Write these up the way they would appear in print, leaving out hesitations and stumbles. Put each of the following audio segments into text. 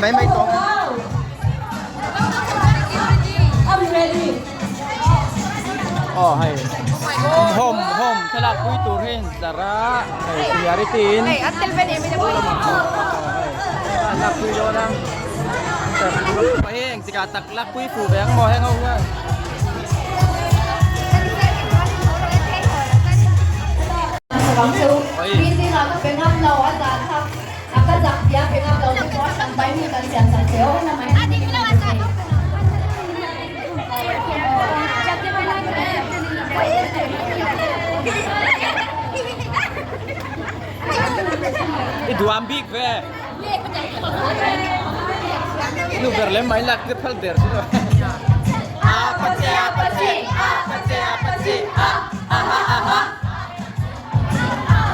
mấy mấy con hay hôm thế là cuối tuần hen Zara hay Siyaritin Hey, atil ba niya? May nabuhay dito. là quy đô đang phải hen chỉ cả tắc là quy phủ bé mò hen không nhá Bang Su, busy na ka pengam law ata ka. Akazak dia pengam law ni ko ang tayo ni kan siya sa seo na may. Adi ko law ata. itu ambik ve lu berlem main lak ke phal der sih apa sih aha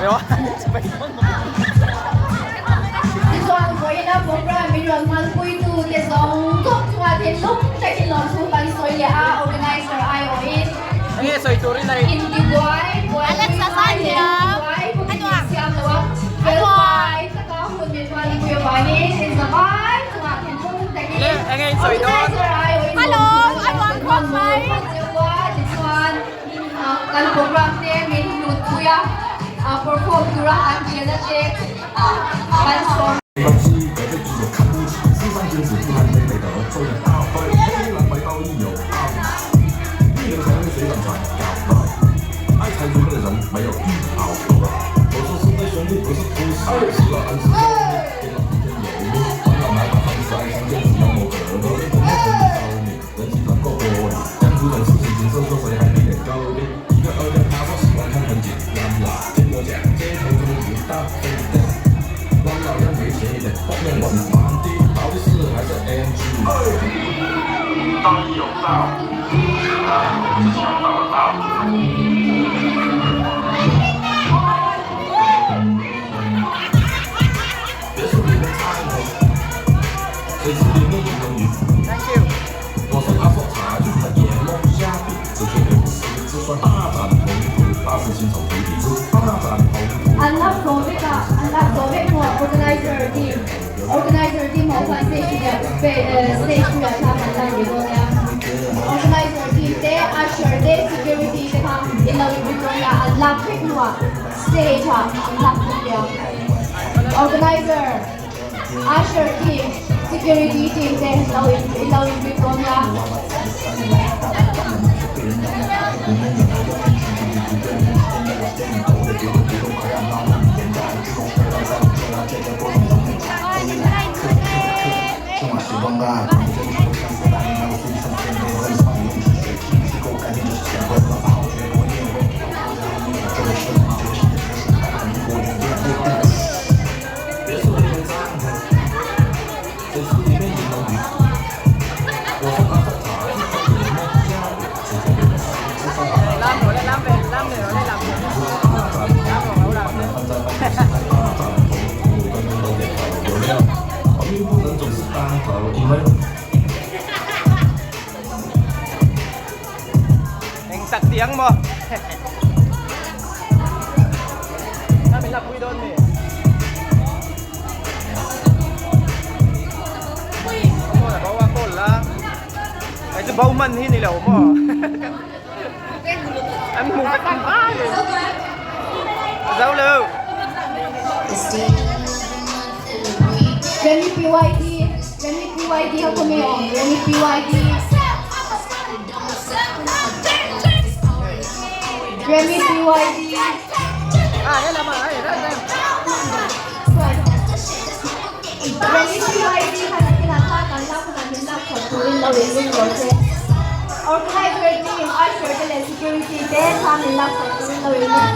yo This one for in a program in one month for you to the song talk to a the look take it long to by Soya organizer IOIN nghe soi turi này in the boy Alex Sasanya. Ano ah? Bye. Sa ka hun min man ko yo bani in the bye to a the look take it. le anh ấy soi đó Hello, I'm on Crossfire. This one kan program te min youth kuya perform dura an biana che kan song 公司给这具有看不起世上君子不含美美的做人大会黑蓝白道义有道理一人才会水涨船高到爱财主的人没有一毫多我说是对兄弟不是不是死了安息中给老天有命管老买把房子爱上见只要某个人人人高明人气团够多理江湖人事情情色说谁还没点高明一个二两他说喜欢看很简单啦见我讲街头中不大飞的光老要没钱一点，后面我们皇帝到底是还是 NG？ 道义有道，是强盗的道。别说你们菜头，谁是你们英文语 thank you 我是他说茶具他眼梦下笔，这绝对不是只算大展宏图，大事情从地底出，大展宏图。 Unlock Soviet organizer team 好快 stage 嘅 stage 嘅他們嚟嘅呀 organizer team 嘅 usher 嘅 security 嘅他哋嚟嘅呀 unlock 嘅話 stage 啊 unlock 嘅 organizer usher team security team 嘅嚟嘅呀 anh tặc tiếng mà ta mình là quy đôn nè không là bao con là cái chứ bao mình hi này là mà anh muốn bắt ăn ba rồi giao lưu Remy PYD ako ngayon. Remy PYD. Remy PYD. đây là mà đây đây Remy PYD hanya tinatakan lang kung namin lang patuloy na willing rose. Organizer team, usher, and security din kami lang patuloy na willing rose.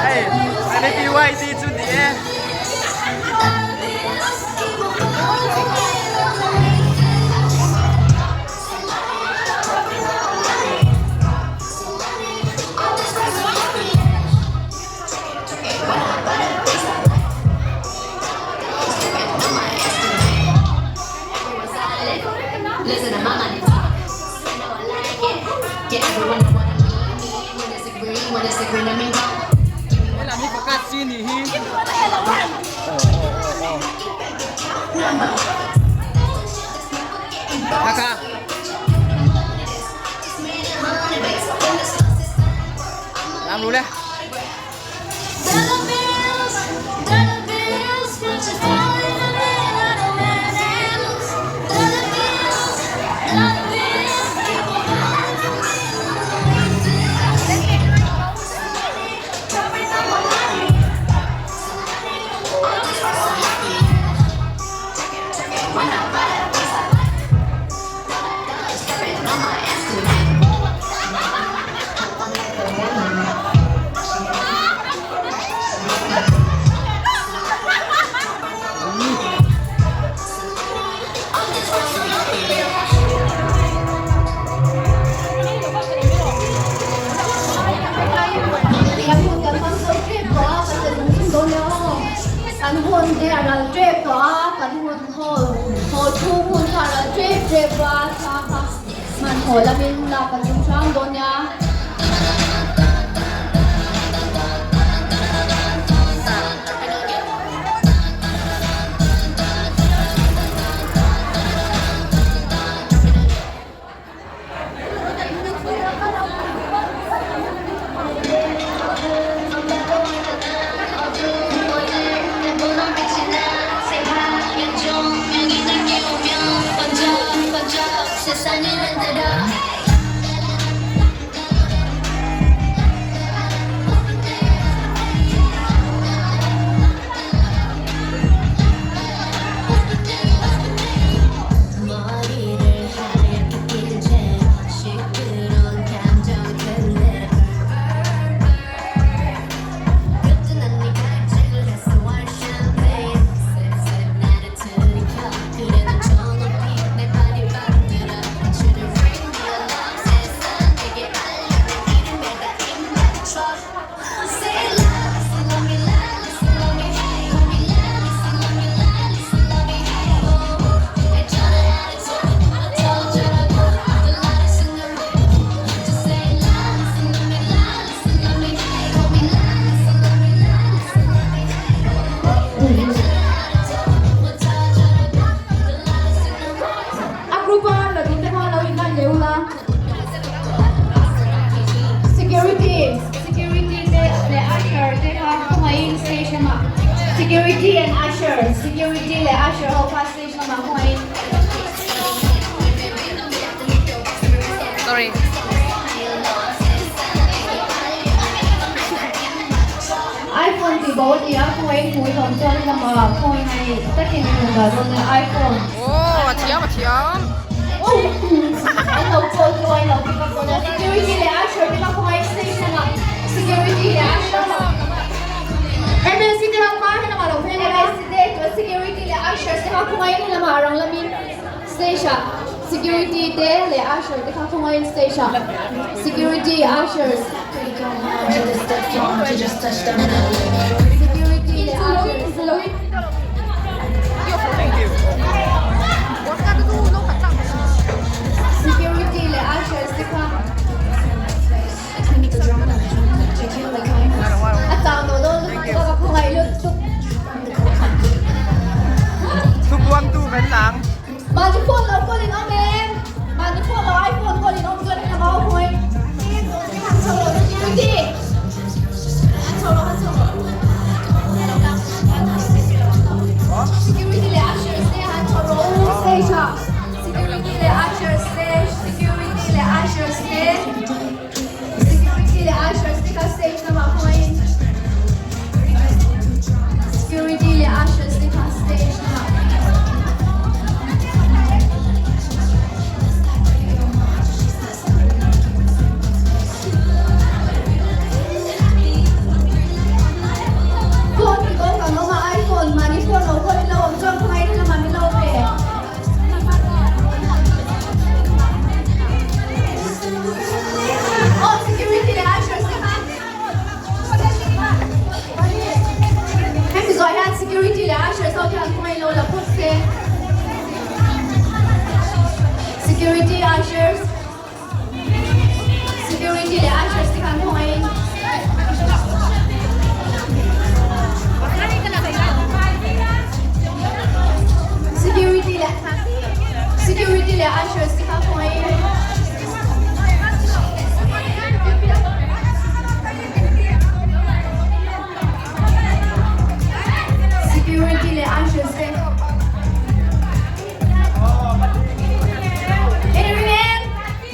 hey anh PYD to the end Listen to my money talk. You know I like it. Get everyone to wanna meet me. When it's a green, let me go. đây là mi có cắt xin thì hi MACA làm luôn đấy. Anh hôn thì là trip đó, anh hôn hồi thu hôn là trip đó, mình hồi là mình là cần dùng sang đó nha. Security and usher. Security le usher ho fast station ma point. Sorry. iPhone thì bố thì point mũi còn cho nên là mà point này tất cả những người dùng iPhone. Oh, macam. Anh lộc rồi lộc đi vào con. Security le usher đi vào point station mà. Security le usher mà. Em nên xin thưa má hay là mà đồng phê này đây security le usher sẽ không ai nên là mà rong là min station. Security there le usher sẽ không ai station. Security ushers. Security le ushers. Thank you. Security le ushers sẽ không. At tao nó đâu có không ai luôn chúc. Chúc Quang Tu bén sáng. Mà đi phone là con đi nó em. Mà đi phone là iPhone con đi nó chưa nên là bao thôi. Security. Security le ushers sẽ han cho roll station. Security le ushers sẽ security le ushers sẽ security le ushers sẽ các station mà point. Security le ushers sẽ các station mà. Phone thì có cả nó mà iPhone mà đi phone nó có đi lâu cho không ai là mà đi lâu về. Oh, security le ushers sẽ các. Em giỏi ha security le ushers sau khi không ai lâu là phút xe. Security ushers. Security le ushers sẽ không ai. Security และ usher 15 point Security และ usher 15 Any remain?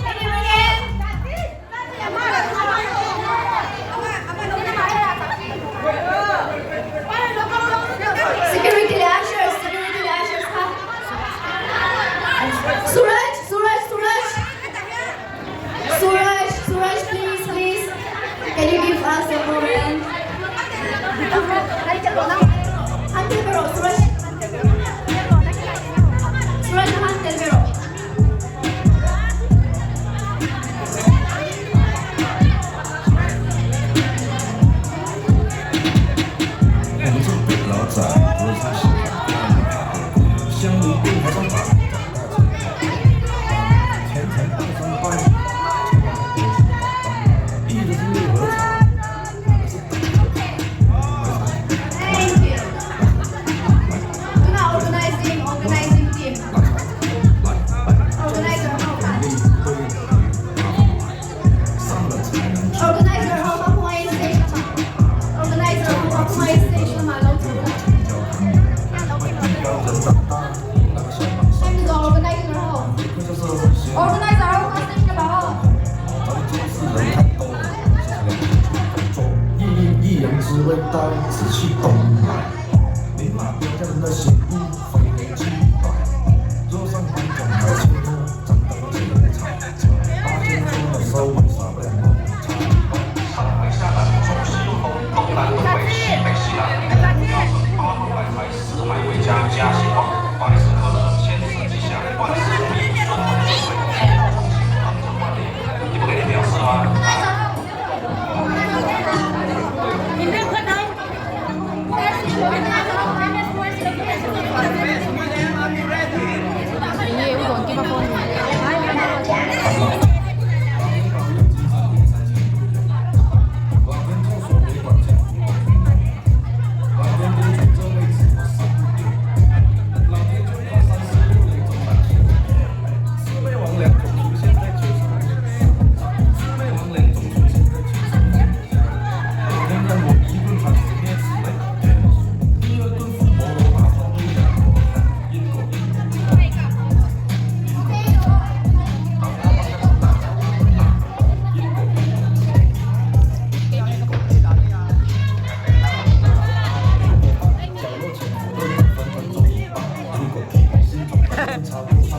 Any remain? Security และ usher Security และ usher ค่ะ Suraj please can you give us a moment Hunter bro Suraj Hunter bro我们这北老仔不是他喜欢香炉冰还上长前程二三班一直是六合场 Thank you Now organizing team Organizer 好看 Organizer 好看 point station 嘛 Organizer 好看 point station 嘛老土 Time to go organizer 好 Organizer 好看 station 吧一阳之味道，紫气东来，明码标价的心意放给几百，桌上盘中来切肉，战斗精彩，八千中的收尾少不了梦，上回下来中西风，东南东北西北西南，八方来财，四海为家，家兴旺，百事和乐，千事吉祥，万事如意，顺风顺水，一道同行，航程万里，你不给你表示吗？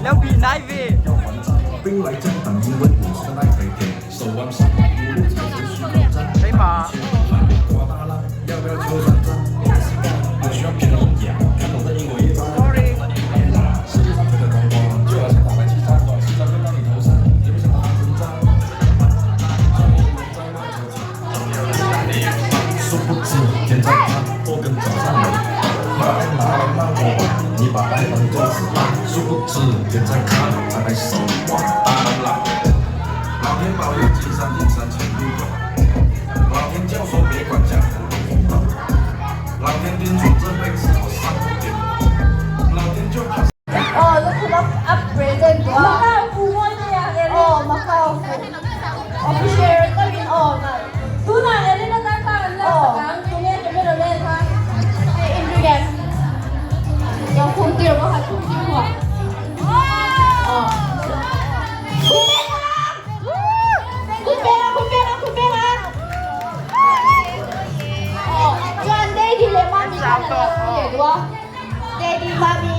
แล้วบีนายเว兵来将挡，因为我是个耐肥给，手腕上一路才是虚空战。ใช้หมา 多大了？要不要秋山站？我需要平衡点，看懂的英国一招。世界上最的高光，就好像打白旗战，短时间飞到你头上，也不想打征战。殊不知天在看，祸根找上门。把爱拿来骂我，你把爱当做子弹。殊不知天在看，才来手完蛋了。老天保佑，金山银山前路走。老天教唆别管江湖龙凤斗。老天叮嘱这辈子我上不顶。老天就怕。哦，这是个 upgrade ตัวMACAU official ก็วินออกอ่ะดูหน่อยอันนี้น่าจะต่างกันนะตรงนี้จะไม่ได้เล่นค่ะไอ้อินดูแกนยังคงเตียวก็ค่ะทุกทีหัวอ๋อคุณเบลอ๋อจวนเดดี้เลมอนมีกันแล้วเดี๋ยวดูว่าเดดี้มามี